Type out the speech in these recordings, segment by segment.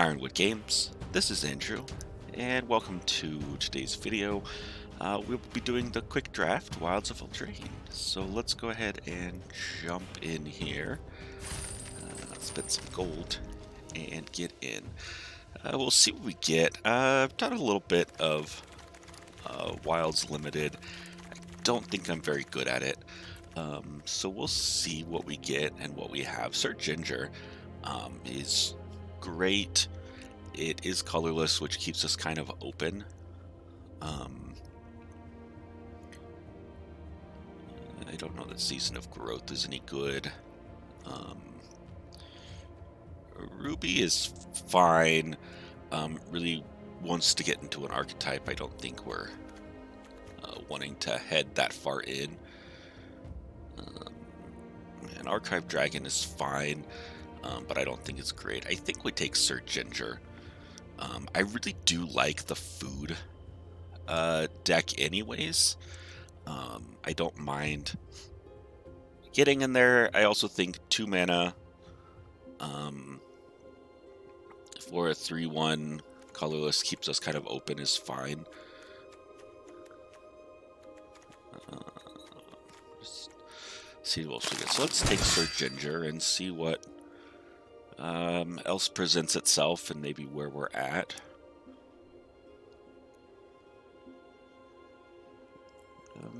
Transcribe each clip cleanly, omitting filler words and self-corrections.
Ironwood Games. This is Andrew, and welcome to today's video. We'll be doing the quick draft, Wilds of Eldraine. So let's go ahead and jump in here, spend some gold, and get in. We'll see what we get. I've done a little bit of Wilds Limited. I don't think I'm very good at it. So we'll see what we get and what we have. Sir Ginger is great. It is colorless, which keeps us kind of open. I don't know that Season of Growth is any good. Ruby is fine. Really wants to get into an archetype. I don't think we're wanting to head that far in. An Archive Dragon is fine, but I don't think it's great. I think we take Sir Ginger. I really do like the food deck anyways. I don't mind getting in there. I also think 2 mana for a 3/1 colorless keeps us kind of open is fine. See what else we get. So let's take Sir Ginger and see what else presents itself and maybe where we're at.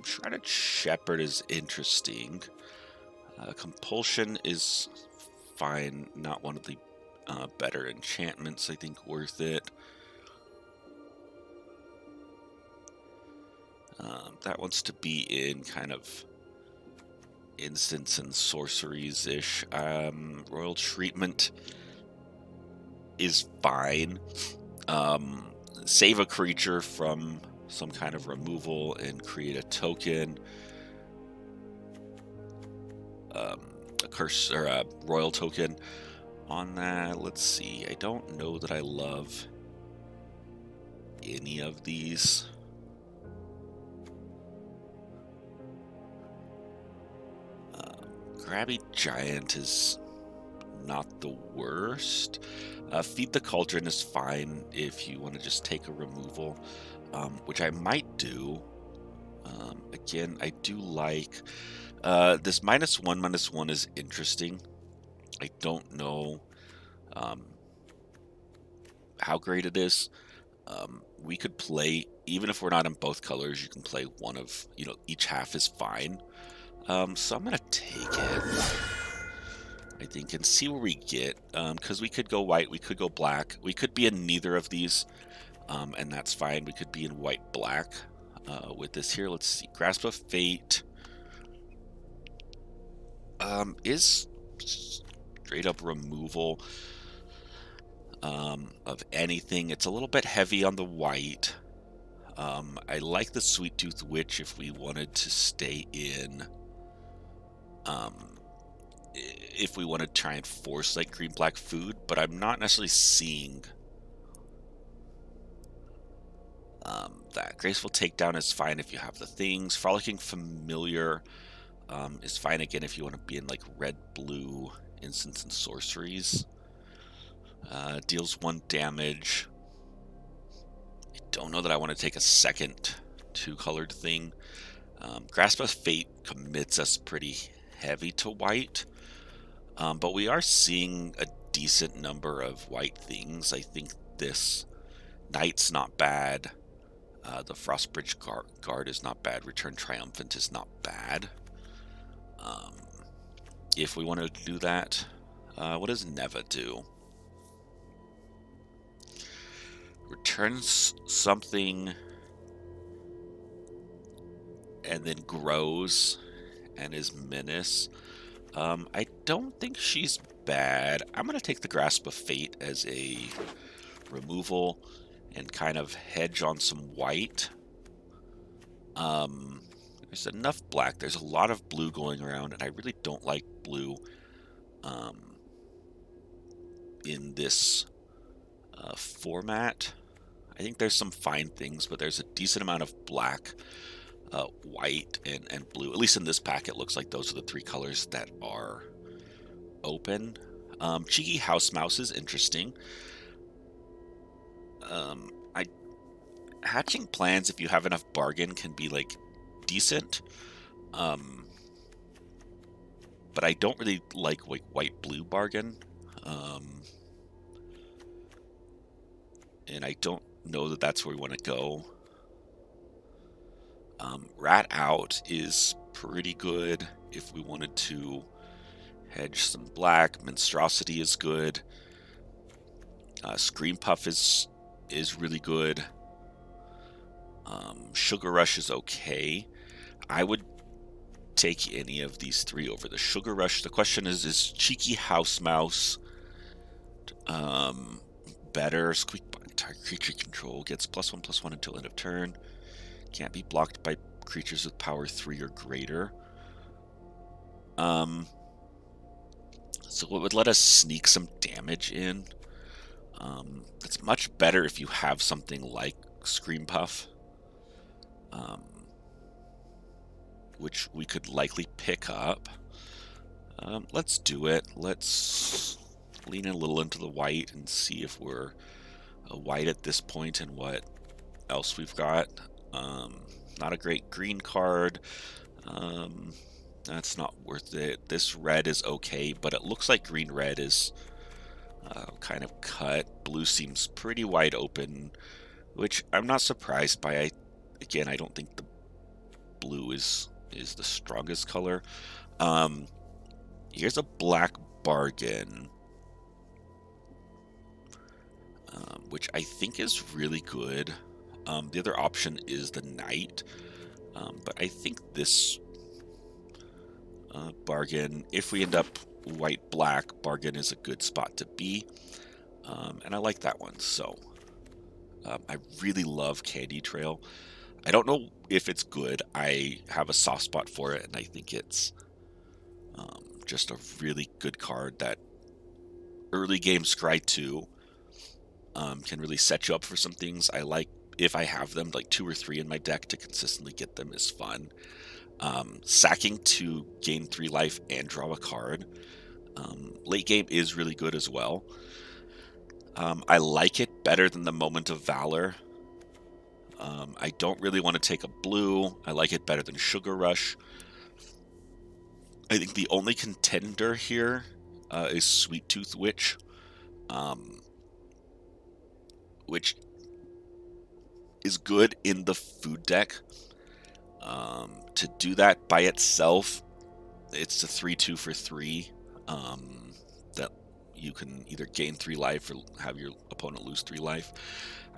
Shrouded Shepherd is interesting. Compulsion is fine, not one of the better enchantments, I think worth it. That wants to be in kind of instants and sorceries-ish. Royal Treatment is fine. Save a creature from some kind of removal and create a token. A curse or a royal token on that. Let's see. I don't know that I love any of these. Grabby Giant is not the worst. Feed the Cauldron is fine if you want to just take a removal, which I might do. Again, I do like this -1/-1 is interesting. I don't know how great it is. We could play, even if we're not in both colors, you can play one of, each half is fine. So I'm going to take it, I think, and see where we get. Because we could go white, we could go black. We could be in neither of these, and that's fine. We could be in white-black with this here. Let's see. Grasp of Fate is straight-up removal of anything. It's a little bit heavy on the white. I like the Sweet Tooth Witch if we wanted to stay in. If we want to try and force like green-black food, but I'm not necessarily seeing that. Graceful Takedown is fine if you have the things. Frolicking Familiar is fine again if you want to be in like red-blue instants and sorceries. Deals 1 damage. I don't know that I want to take a second 2-colored thing. Grasp of Fate commits us pretty heavy to white, but we are seeing a decent number of white things. I think this Knight's not bad. The Frostbridge Guard is not bad. Return Triumphant is not bad. If we want to do that, what does Neva do? Returns something and then grows and is Menace. I don't think she's bad. I'm going to take the Grasp of Fate as a removal and kind of hedge on some white. There's enough black. There's a lot of blue going around, and I really don't like blue in this format. I think there's some fine things, but there's a decent amount of black, white, and blue. At least in this pack, it looks like those are the 3 colors that are open. Cheeky House Mouse is interesting. I hatching plans, if you have enough bargain, can be like decent. But I don't really like white-blue bargain. And I don't know that that's where we want to go. Rat Out is pretty good if we wanted to hedge some black. Monstrosity is good. Scream Puff is really good. Sugar Rush is okay. I would take any of these three over the Sugar Rush. The question is Cheeky House Mouse better? Squeak Button target creature control gets +1/+1 until end of turn. Can't be blocked by creatures with power 3 or greater. So it would let us sneak some damage in. It's much better if you have something like Scream Puff, which we could likely pick up. Let's do it. Let's lean a little into the white and see if we're a white at this point and what else we've got. Not a great green card. That's not worth it. This red is okay, but it looks like green-red is kind of cut. Blue seems pretty wide open, which I'm not surprised by. Again, I don't think the blue is the strongest color. Here's a black bargain, which I think is really good. The other option is the knight, but I think this bargain, if we end up white-black, bargain is a good spot to be, and I like that one. So I really love Candy Trail. I don't know if it's good. I have a soft spot for it, and I think it's just a really good card that early game Scry 2 can really set you up for some things. I like, if I have them, like 2 or 3 in my deck, to consistently get them is fun. Sacking to gain 3 life and draw a card. Late game is really good as well. I like it better than the Moment of Valor. I don't really want to take a blue. I like it better than Sugar Rush. I think the only contender here is Sweet Tooth Witch, which is good in the food deck. To do that by itself, it's a 3/2 for 3 that you can either gain 3 life or have your opponent lose 3 life.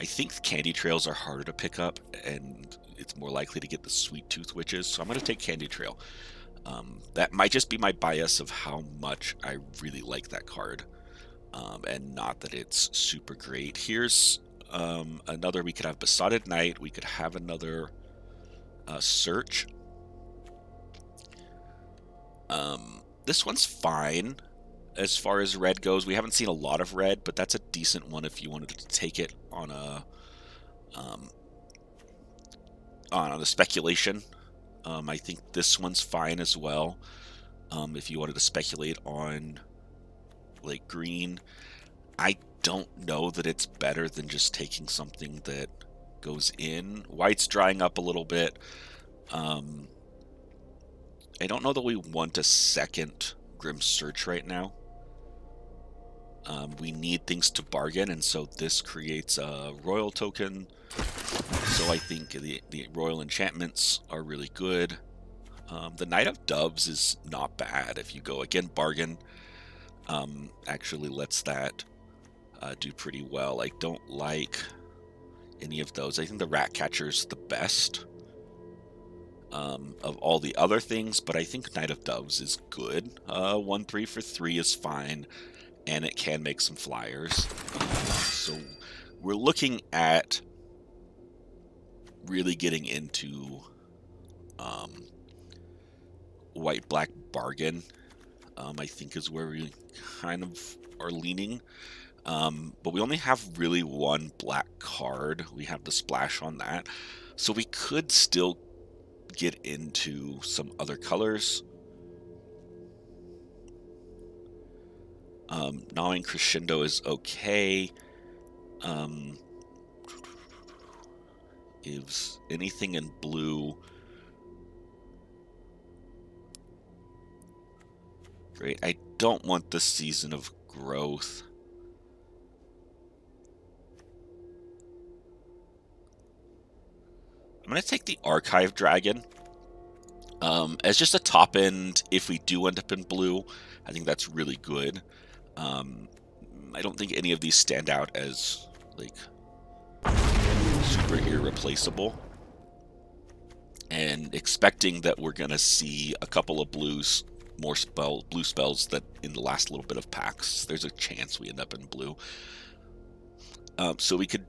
I think Candy Trails are harder to pick up, and it's more likely to get the Sweet Tooth Witches, so I'm going to take Candy Trail. That might just be my bias of how much I really like that card, and not that it's super great. Here's another. We could have Besotted Knight. We could have another Search. This one's fine as far as red goes. We haven't seen a lot of red, but that's a decent one if you wanted to take it on a speculation. I think this one's fine as well. If you wanted to speculate on like green, I don't know that it's better than just taking something that goes in. White's drying up a little bit. I don't know that we want a second Grim Search right now. We need things to bargain, and so this creates a Royal token. So I think the Royal enchantments are really good. The Knight of Doves is not bad. If you go, again, bargain, actually lets that do pretty well. I don't like any of those. I think the Ratcatcher's the best of all the other things, but I think Knight of Doves is good. 1/3 for 3 is fine, and it can make some flyers. So we're looking at really getting into white-black bargain, I think is where we kind of are leaning. But we only have really one black card. We have the splash on that. So we could still get into some other colors. Gnawing Crescendo is okay. gives anything in blue. Great. I don't want the Season of Growth. I'm going to take the Archive Dragon. As just a top end, if we do end up in blue, I think that's really good. I don't think any of these stand out as, like, super irreplaceable. And expecting that we're going to see a couple of blues, more blue spells that in the last little bit of packs, there's a chance we end up in blue. So we could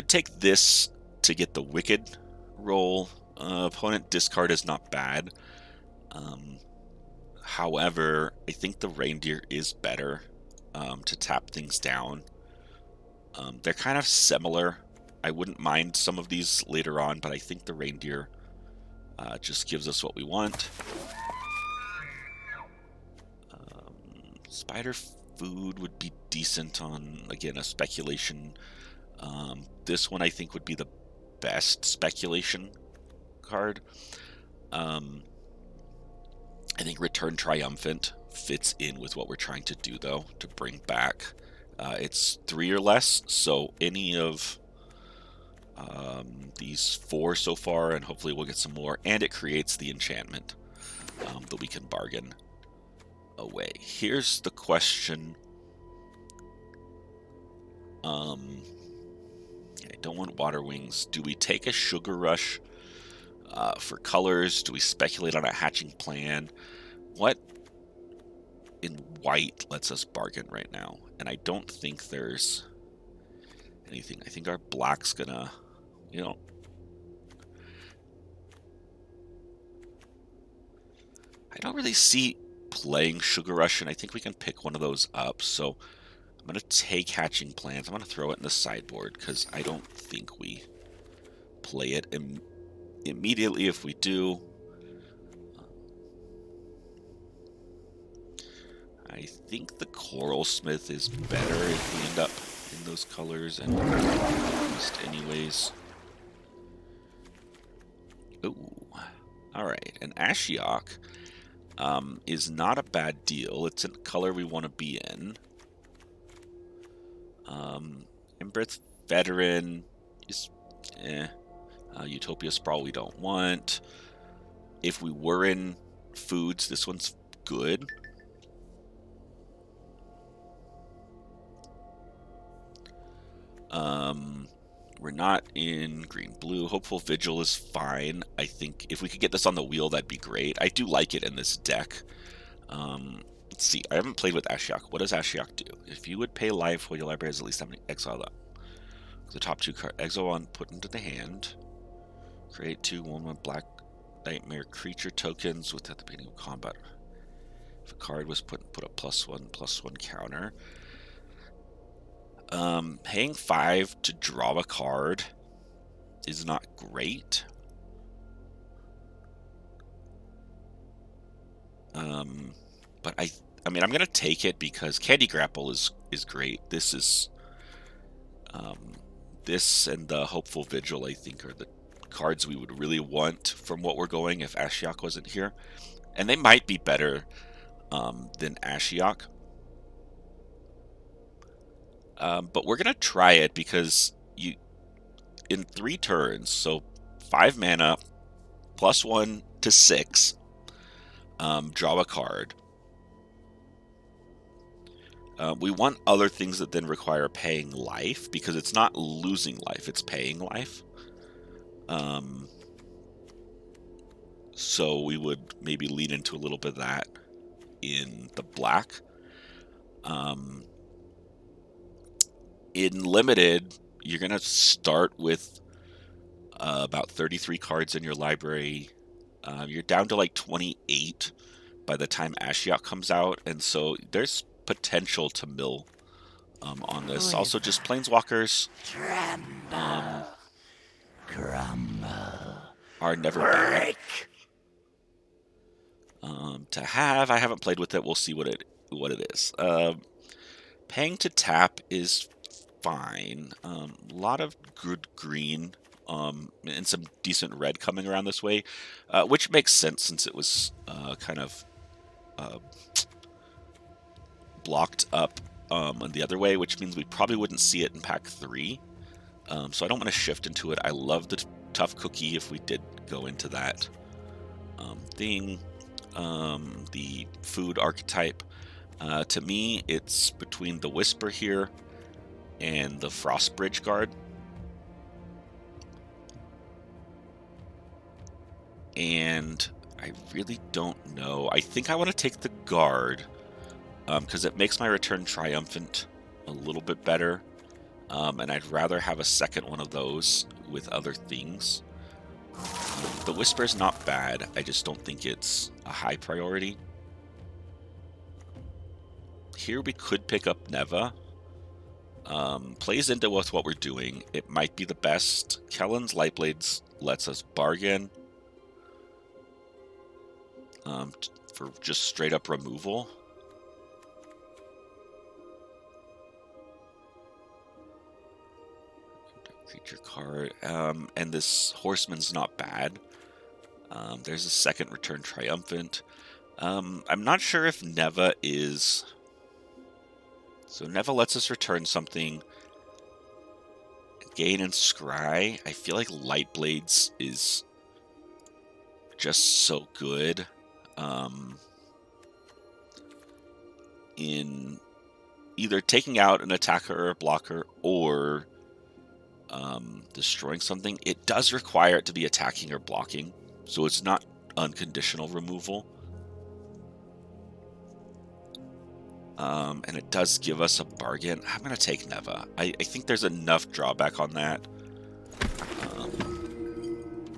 take this to get the Wicked roll. Opponent discard is not bad. However, I think the Reindeer is better to tap things down. They're kind of similar. I wouldn't mind some of these later on, but I think the Reindeer just gives us what we want. Spider Food would be decent on, again, a speculation. This one I think would be the best speculation card. I think Return Triumphant fits in with what we're trying to do, though, to bring back. It's 3 or less, so any of these 4 so far, and hopefully we'll get some more, and it creates the enchantment that we can bargain away. Here's the question. I don't want Water Wings. Do we take a Sugar Rush for colors? Do we speculate on a hatching plan? What in white lets us bargain right now? And I don't think there's anything. I think our black's gonna, you know, I don't really see playing Sugar Rush, and I think we can pick one of those up. So I'm going to take Hatching Plans. I'm going to throw it in the sideboard because I don't think we play it immediately. If we do, I think the Coral Smith is better if we end up in those colors, and just anyways. Ooh, all right. An Ashiok is not a bad deal. It's a color we want to be in. Embereth Veteran is Utopia Sprawl we don't want. If we were in foods, this one's good. We're not in green-blue. Hopeful Vigil is fine. I think if we could get this on the wheel, that'd be great. I do like it in this deck. Let's see. I haven't played with Ashiok. What does Ashiok do? If you would pay life while your library has at least something, exile that. The top 2 cards. Exile 1, put into the hand. Create 2 1/1 Black Nightmare creature tokens at the beginning of combat. If a card was put a +1/+1 counter. Paying 5 to draw a card is not great. But I mean, I'm gonna take it because Candy Grapple is great. This is this and the Hopeful Vigil, I think, are the cards we would really want from what we're going if Ashiok wasn't here, and they might be better than Ashiok. But we're gonna try it because you in 3 turns, so 5 mana, +1 to 6, draw a card. We want other things that then require paying life, because it's not losing life, it's paying life. So we would maybe lean into a little bit of that in the black. In limited, you're going to start with about 33 cards in your library. You're down to like 28 by the time Ashiok comes out, and so there's potential to mill on this. Also, just Planeswalkers are never bad to have. I haven't played with it. We'll see what it is. Paying to tap is fine. A lot of good green, and some decent red coming around this way, which makes sense since it was kind of uh, blocked up on the other way, which means we probably wouldn't see it in pack 3. So I don't want to shift into it. I love the tough cookie if we did go into that thing. The food archetype, to me, it's between the Whisper here and the Frostbridge Guard. And I really don't know. I think I want to take the Guard because it makes my return triumphant a little bit better. And I'd rather have a second one of those with other things. The Whisper's not bad. I just don't think it's a high priority. Here we could pick up Neva. Plays into with what we're doing. It might be the best. Kellen's Lightblades lets us bargain for just straight up removal. Creature card. And this Horseman's not bad. There's a second return triumphant. I'm not sure if Neva is... So Neva lets us return something. Gain and Scry. I feel like Lightblades is just so good in either taking out an attacker or a blocker or destroying something. It does require it to be attacking or blocking, so it's not unconditional removal. And it does give us a bargain. I'm going to take Neva. I think there's enough drawback on that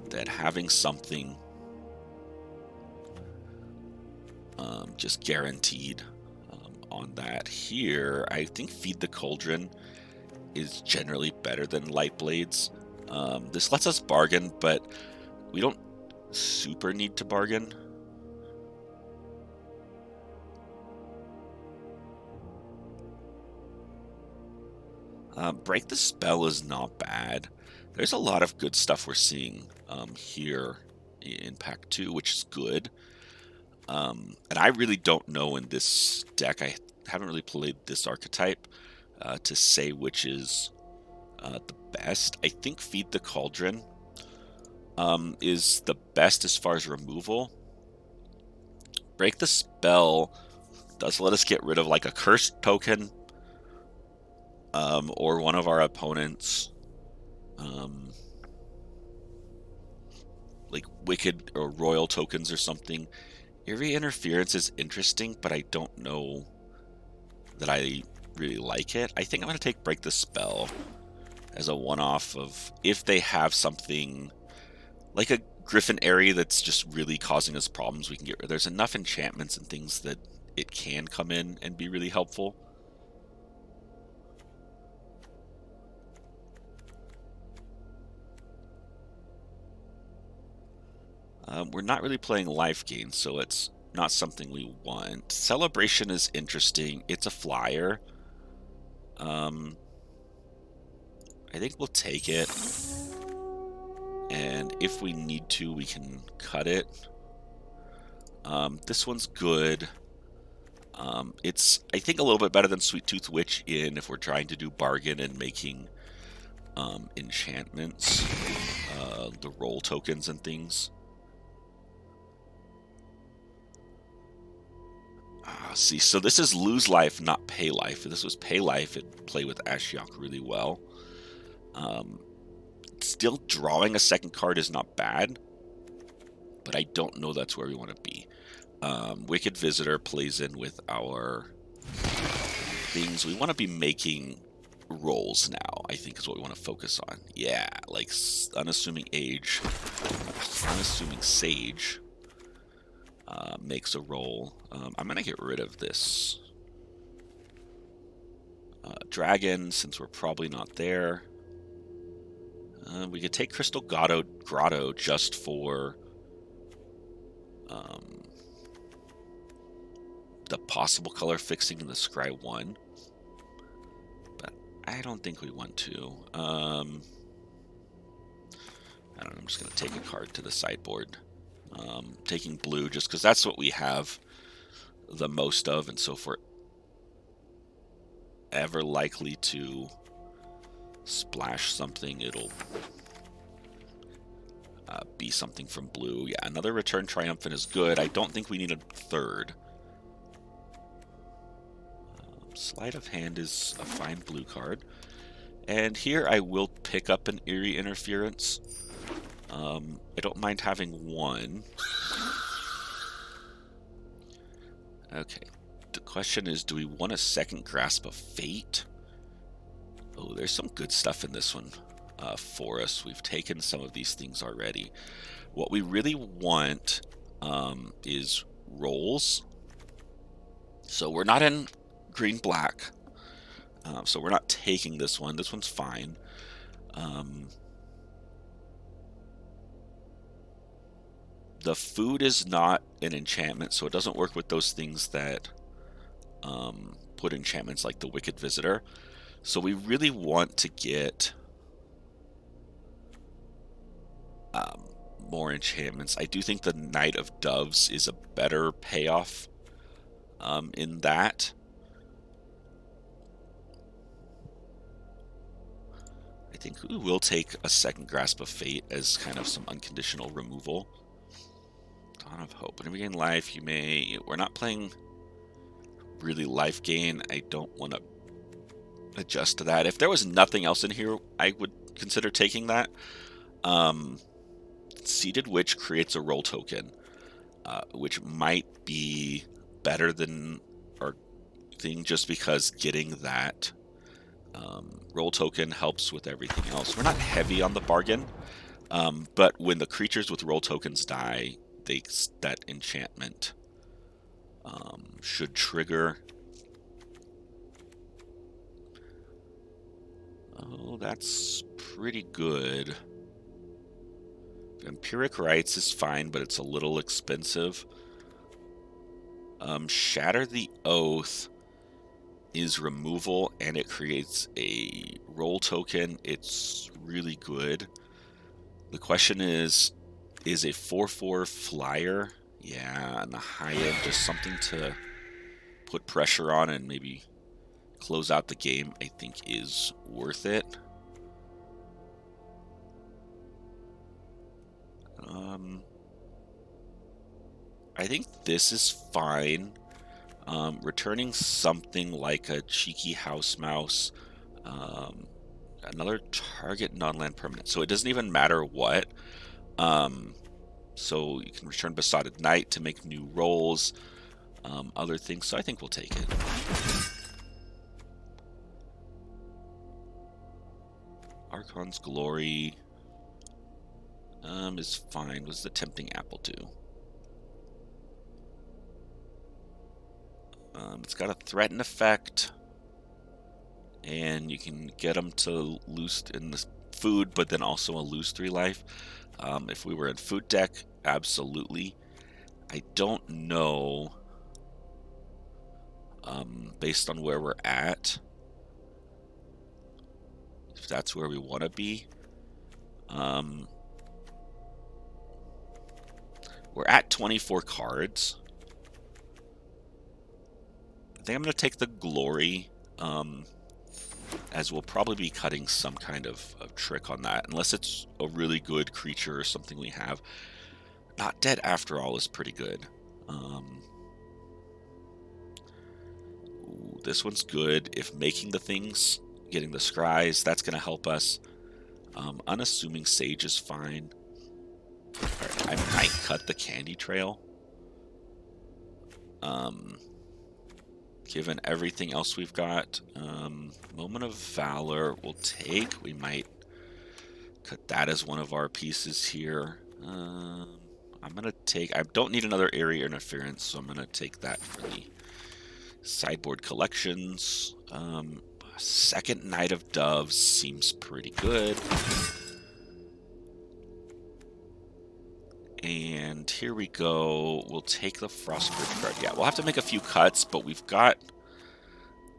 that having something just guaranteed on that. Here, I think Feed the Cauldron is generally better than Lightblades. This lets us bargain, but we don't super need to bargain. Break the Spell is not bad. There's a lot of good stuff we're seeing here in pack 2, which is good. And I really don't know in this deck. I haven't really played this archetype to say which is the best. I think Feed the Cauldron is the best as far as removal. Break the Spell does let us get rid of like a cursed token or one of our opponents like wicked or royal tokens or something. Eerie Interference is interesting, but I don't know that I really like it. I think I'm going to take Break the Spell as a one-off of if they have something like a Griffin area that's just really causing us problems, we can get rid. There's enough enchantments and things that it can come in and be really helpful. We're not really playing life gain, so it's not something we want. Celebration is interesting. It's a flyer. I think we'll take it. And if we need to, we can cut it. This one's good. It's, I think, a little bit better than Sweet Tooth Witch in if we're trying to do bargain and making enchantments, the roll tokens and things. See, so this is lose life, not pay life. If this was pay life, it'd play with Ashiok really well. Still, drawing a second card is not bad, but I don't know that's where we want to be. Wicked Visitor plays in with our things. We want to be making rolls now, I think is what we want to focus on. Yeah, like Unassuming Age, Unassuming Sage makes a roll. I'm going to get rid of this dragon since we're probably not there. We could take Crystal Grotto just for the possible color fixing in the Scry 1. But I don't think we want to. I don't know, I'm just going to take a card to the sideboard. Taking blue just because that's what we have the most of, and so if we're ever likely to splash something, it'll be something from blue. Yeah, another Return Triumphant is good. I don't think we need a third. Sleight of Hand is a fine blue card. And here I will pick up an Eerie Interference. I don't mind having one. Okay. The question is, do we want a second Grasp of Fate? Oh, there's some good stuff in this one for us. We've taken some of these things already. What we really want is rolls. So we're not in green-black. So we're not taking this one. This one's fine. The food is not an enchantment, so it doesn't work with those things that put enchantments like the Wicked Visitor. So we really want to get more enchantments. I do think the Knight of Doves is a better payoff in that. I think we will take a second Grasp of Fate as kind of some unconditional removal. Dawn of Hope. Whenever you gain life, you may... We're not playing really life gain. I don't want to adjust to that. If there was nothing else in here, I would consider taking that. Seated Witch creates a roll token, which might be better than our thing just because getting that roll token helps with everything else. We're not heavy on the bargain, but when the creatures with roll tokens die, that enchantment should trigger. Oh, that's pretty good. Empiric Rites is fine, but it's a little expensive. Shatter the Oath is removal, and it creates a roll token. It's really good. The question is a 4/4 flyer? Yeah, on the high end, just something to put pressure on and maybe close out the game, I think is worth it. I think this is fine. Returning something like a cheeky house mouse, another target non-land permanent. So it doesn't even matter what. So you can return Besotted Knight to make new rolls, other things. So I think we'll take it. Archon's Glory is fine. Was the Tempting Apple too? It's got a threaten effect, and you can get them to lose in the food, but then also a lose 3 life. If we were in food deck, absolutely. I don't know, based on where we're at, if that's where we want to be. We're at 24 cards. I think I'm going to take the Glory, as we'll probably be cutting some kind of trick on that, unless it's a really good creature or something we have. Not Dead After All is pretty good. Ooh, this one's good. If making the things, getting the scries, that's going to help us. Unassuming Sage is fine. Right, I might cut the Candy Trail. Given everything else we've got, Moment of Valor we'll take. We might cut that as one of our pieces here. I'm going to take... I don't need another Area Interference, so I'm going to take that for the sideboard collections. Second Knight of Doves seems pretty good. And here we go. We'll take the Frostbridge card. Yeah, we'll have to make a few cuts, but we've got,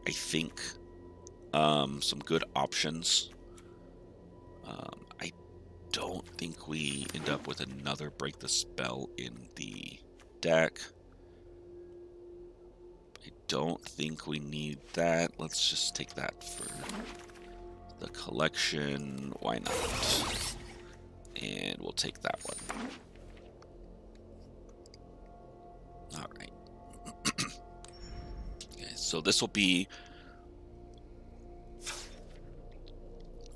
I think, some good options. I don't think we end up with another Break the Spell in the deck. I don't think we need that. Let's just take that for the collection. Why not? And we'll take that one. All right. Okay, so this will be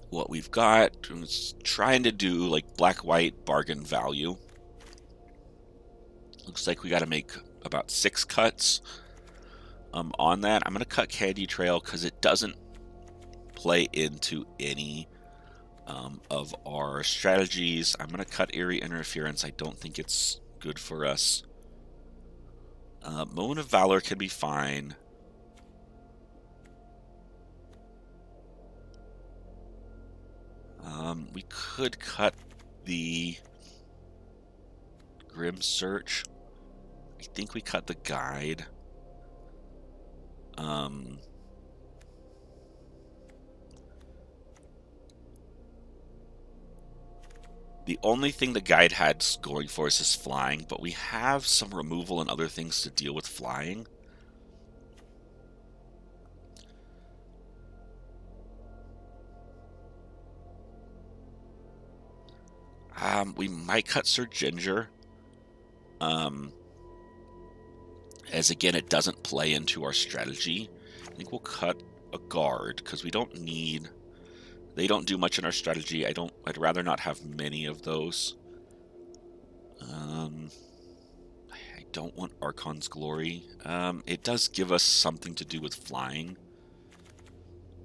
what we've got. It's trying to do like black-white bargain value. Looks like we got to make about 6 cuts on that. I'm going to cut Candy Trail because it doesn't play into any of our strategies. I'm going to cut Eerie Interference. I don't think it's good for us. Moment of Valor can be fine. We could cut the Grim Search. I think we cut the Guide. The only thing the Guide had going for us is flying, but we have some removal and other things to deal with flying. We might cut Sir Ginger. As again, it doesn't play into our strategy. I think we'll cut a guard because we don't need. They don't do much in our strategy. I'd rather not have many of those. I don't want Archon's Glory. It does give us something to do with flying,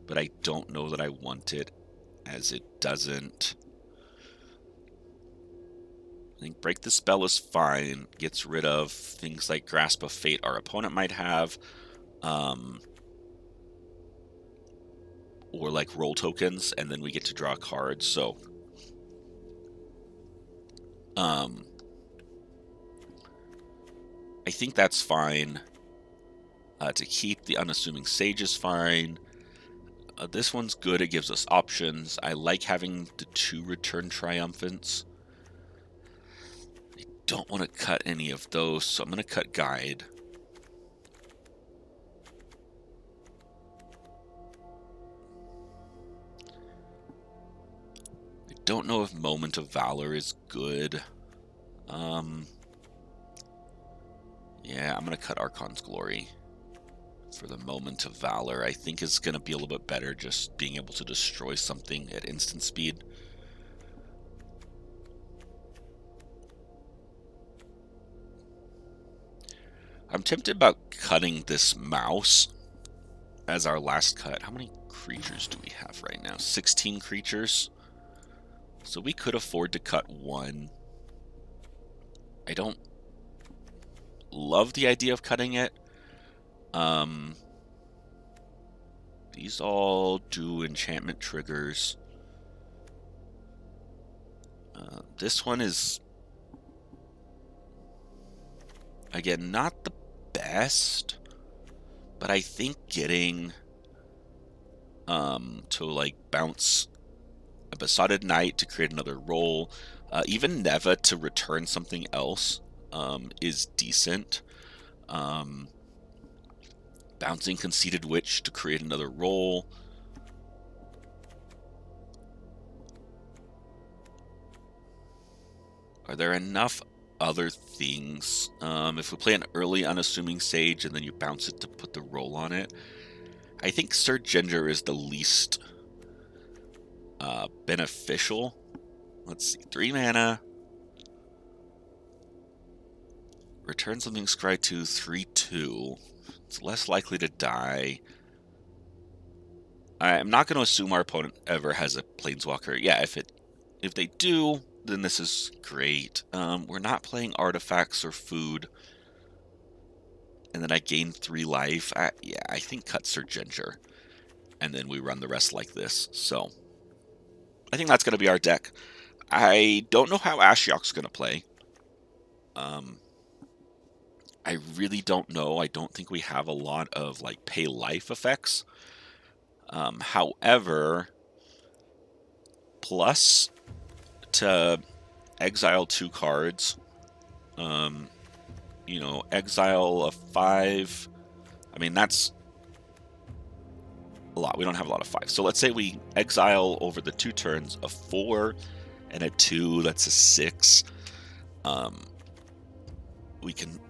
but I don't know that I want it, as it doesn't. I think Break the Spell is fine. Gets rid of things like Grasp of Fate our opponent might have. Or like roll tokens, and then we get to draw a card. So, I think that's fine. To keep the Unassuming Sage is fine. This one's good. It gives us options. I like having the 2 Return Triumphants. I don't want to cut any of those, so I'm going to cut Guide. I don't know if Moment of Valor is good. Yeah, I'm going to cut Archon's Glory for the Moment of Valor. I think it's going to be a little bit better just being able to destroy something at instant speed. I'm tempted about cutting this mouse as our last cut. How many creatures do we have right now? 16 creatures. So we could afford to cut 1. I don't love the idea of cutting it. These all do enchantment triggers. This one is, again, not the best, but I think getting to like bounce a Besotted Knight to create another roll, even Neva to return something else is decent. Bouncing Conceited Witch to create another roll. Are there enough other things? If we play an early Unassuming Sage and then you bounce it to put the roll on it, I think Sir Ginger is the least beneficial. Let's see, 3 mana. Return something scry 2, 3/2. It's less likely to die. I'm not going to assume our opponent ever has a Planeswalker. Yeah, if they do, then this is great. We're not playing artifacts or food. And then I gain 3 life. Yeah, I think cut Sir Ginger. And then we run the rest like this. So, I think that's going to be our deck. I don't know how Ashiok's going to play. I really don't know. I don't think we have a lot of like pay life effects. However, plus to exile 2 cards, you know, exile a 5. I mean, that's a lot. We don't have a lot of 5. So let's say we exile over the 2 turns a 4 and a 2. That's a 6. We can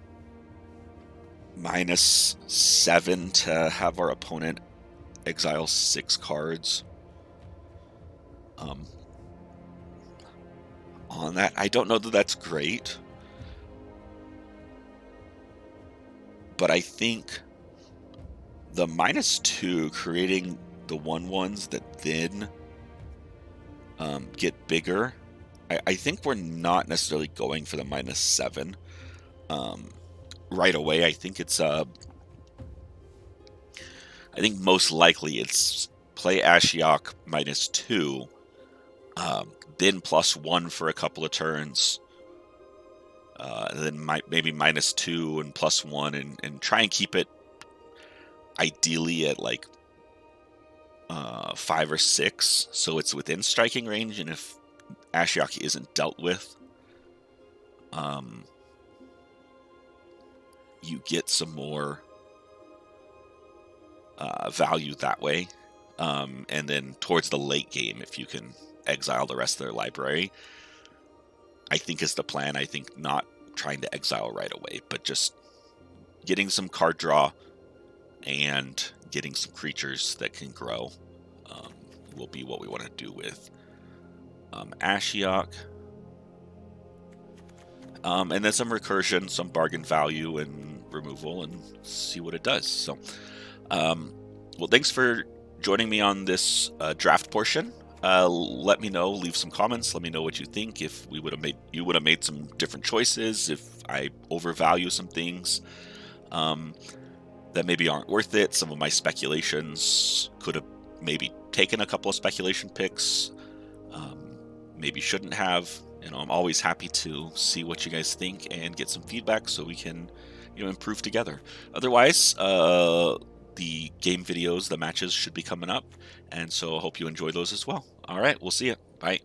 -7 to have our opponent exile 6 cards. On that, I don't know that that's great, but I think the -2 creating the 1/1s that then get bigger. I think we're not necessarily going for the -7 right away. I think it's I think most likely it's play Ashiok -2, then +1 for a couple of turns, then maybe -2 and +1, and try and keep it ideally at like 5 or 6, so it's within striking range. And if Ashiok isn't dealt with, you get some more value that way. And then towards the late game, if you can exile the rest of their library, I think is the plan. I think not trying to exile right away, but just getting some card draw and getting some creatures that can grow will be what we want to do with Ashiok. And then some recursion, some bargain value, and removal, and see what it does. So, well, thanks for joining me on this draft portion. Let me know, leave some comments. Let me know what you think. If you would have made some different choices. If I overvalue some things that maybe aren't worth it. Some of my speculations could have maybe taken a couple of speculation picks. Maybe shouldn't have. You know, I'm always happy to see what you guys think and get some feedback so we can, you know, improve together. Otherwise, the game videos, the matches should be coming up, and so I hope you enjoy those as well. All right, we'll see you. Bye.